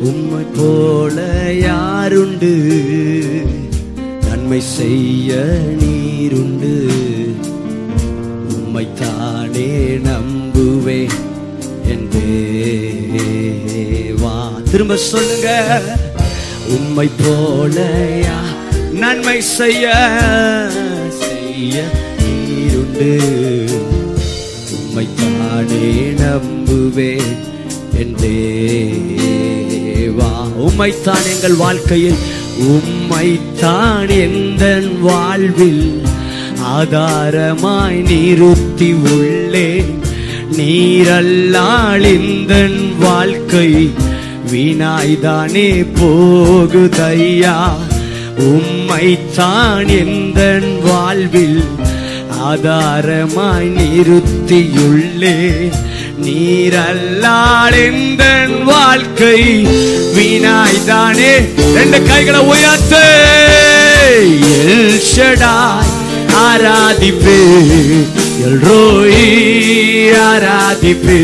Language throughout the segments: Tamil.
உம்மை போல யாருண்டு, நன்மை செய்ய நீருண்டு. உம்மைத்தானே நம்புவேன் என் தேவா. திரும்ப சொல்லுங்க. உம்மை போல நன்மை செய்ய நீருண்டு. உம்மைத்தானே நம்புவேன் என் தேவா. உம்மைத்தான் எங்கள் வாழ்க்கையில், உம்மைத்தான் எந்தன் வாழ்வில் ஆதாரமாய் நிறுத்தி உள்ளேன். நீரல்லால் இந்தன் வாழ்க்கை வீணாய்தானே போகுதையா. உம்மைத்தான் எந்தன் வாழ்வில் ஆதாரமாய் நிறுத்தியுள்ளேன். நீரல்லால் எந்தன் வாழ்க்கை வீணாய்தானே. ரெண்டு கைகளை உயர்த்து. எல் ஷடாய் ஆராதிப்பே, எல் ரோயி ஆராதிப்பே,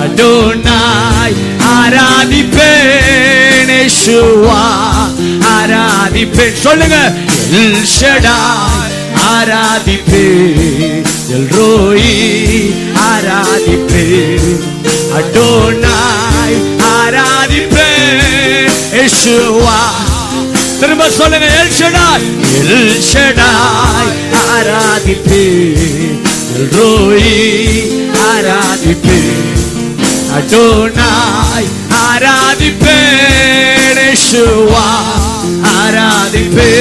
அடோனாய் ஆராதிப்பேன், யெஷுவா ஆராதிப்பேன். சொல்லுங்க. எல் ஷடாய் ஆராதிப்பேன், எல் ரோயி ஆராதிப்பேன், அடோனாய் ஆராதிப்பேன், யெஷுவா. திரும்ப சொல்லுங்க. எல் ஷடாய், எல் ஷடாய் ஆராதிப்பேன், எல் ரோயி ஆராதிப்பேன், அடோனாய் ஆராதிப்பேன், யெஷுவா ஆராதிப்பேன்.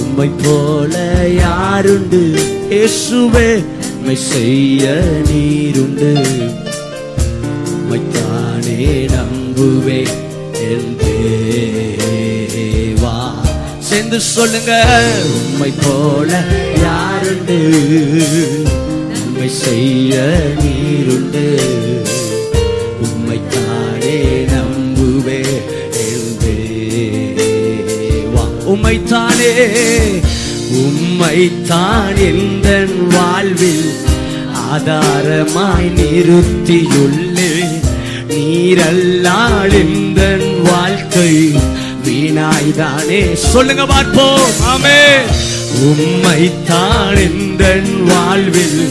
உம்மை போல யாருண்டு இயேசுவே, உம்மை செய்ய நீருண்டு. உம்மைத்தானே நம்புவேன் என் தேவா. சேர்ந்து சொல்லுங்க. உம்மை போல யாருண்டு, உம்மை செய்ய நீருண்டு. உம்மைத்தானே நம்புவேன் என் தேவா. உம்மைத்தானே, உம்மைத்தான் எந்தன் வாழ்வில் ஆதாரமாய் நிறுத்தியுள்ளேன். நீரல்லால் எந்தன் வாழ்க்கை வீணாய்தானே. சொல்லுங்க பார்ப்போம். ஆமென். உம்மைத்தான் எந்தன் வாழ்வில்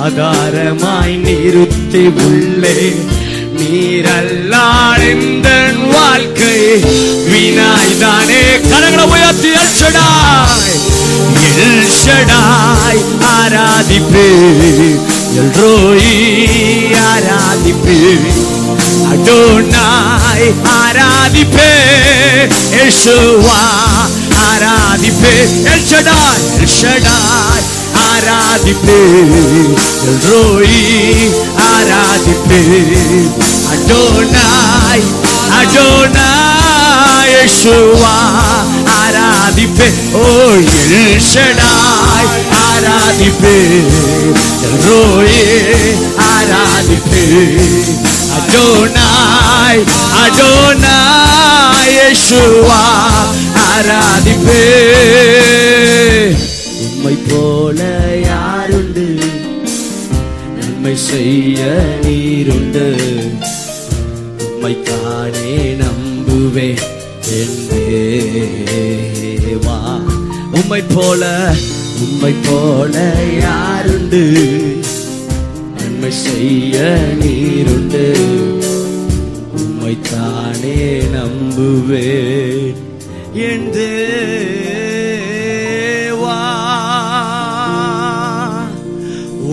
ஆதாரமாய் நிறுத்தி உள்ளேன். நீரல்லால் எந்தன் வாழ்க்கை வீணாய்தானே. கரங்களை உயர்த்தி. எல் ஷடாய், எல் ஷடாய் ஆராதிப்பேன், எல் ரோயி ஆராதிப்பேன், அடோனாய் ஆராதிப்பேன், யெஷுவா ஆராதிப்பேன். எல் ஷடாய், எல் ஷடாய் ஆராதிப்பேன், எல் ரோயி ஆராதிப்பேன், அடோனாய் அடோனாய், யெஷுவா ஆராதிப்பேன். ஓ எல் ஷடாய் ஆராதிப்பேன், எல் ரோயி ஆராதிப்பேன், அடோனாய் அடோனாய், யெஷுவா ஆராதிப்பேன். உம்மை போல யாருண்டு, நன்மை செய்ய நீருண்டு. உம்மைத்தானே நம்புவேன் என் தேவா. உம்மை போல, உம்மை போல யாருண்டு, நன்மை செய்ய நீருண்டு. உம்மைத்தானே நம்புவேன் என் தேவா.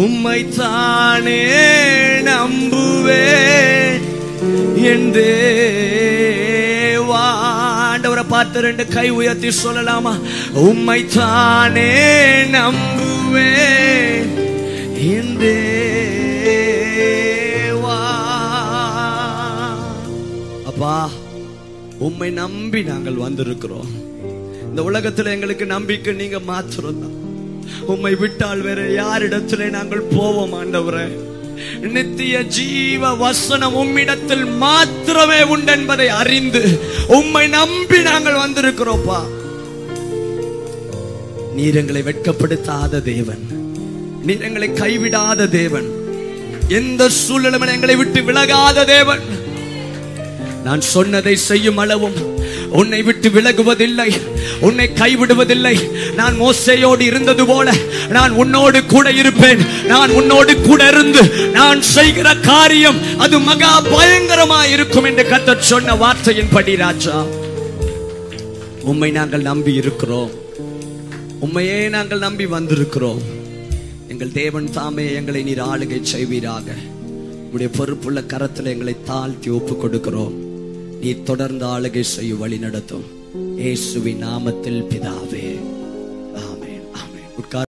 உம்மைத்தானே நம்புவேன் என் தேவா. ஆண்டவரை பார்த்து ரெண்டு கை உயர்த்தி சொல்லலாமா? உம்மைத்தானே நம்புவேன் என் தேவா. அப்பா, உம்மை நம்பி நாங்கள் வந்திருக்கிறோம். இந்த உலகத்துல எங்களுக்கு நம்பிக்கை நீங்க மாத்திரம் தான். உம்மை விட்டால் வேற யாரிடத்திலே நாங்கள் போவோம் ஆண்டவரே? நித்திய ஜீவ வசனம் உம்மிடத்தில் மாத்திரமே உண்டு என்பதை அறிந்து உம்மை நம்பி நாங்கள் வந்திருக்கிறோம்ப்பா. நீர் எங்களை வெட்கப்படுத்தாத தேவன், நீர் எங்களை கைவிடாத தேவன், எந்த சூழ்நிலையும் எங்களை விட்டு விலகாத தேவன். நான் சொன்னதை செய்யும் அளவும் உன்னை விட்டு விலகுவதில்லை, உன்னை கைவிடுவதில்லை. நான் மோசேயோடு இருந்தது போல நான் உன்னோடு கூட இருப்பேன். நான் உன்னோடு கூட இருந்து நான் செய்கிற காரியம் அது மகா பயங்கரமாய் இருக்கும் என்று கர்த்தர் சொன்ன வார்த்தையின்படி ராஜா, உம்மை நாங்கள் நம்பி இருக்கிறோம். உம்மையே நாங்கள் நம்பி வந்திருக்கிறோம். எங்கள் தேவன் தாமே எங்களை நீர் ஆளுகை செய்வீராக. உம்முடைய பொறுப்புள்ள கரத்தில் எங்களை தாழ்த்தி ஒப்பு கொடுக்கிறோம். நீ தொடர்ந்து ஆளுகை செய்ய வழி நடத்தும். இயேசுவின் நாமத்தில் பிதாவே, ஆமென், ஆமென்.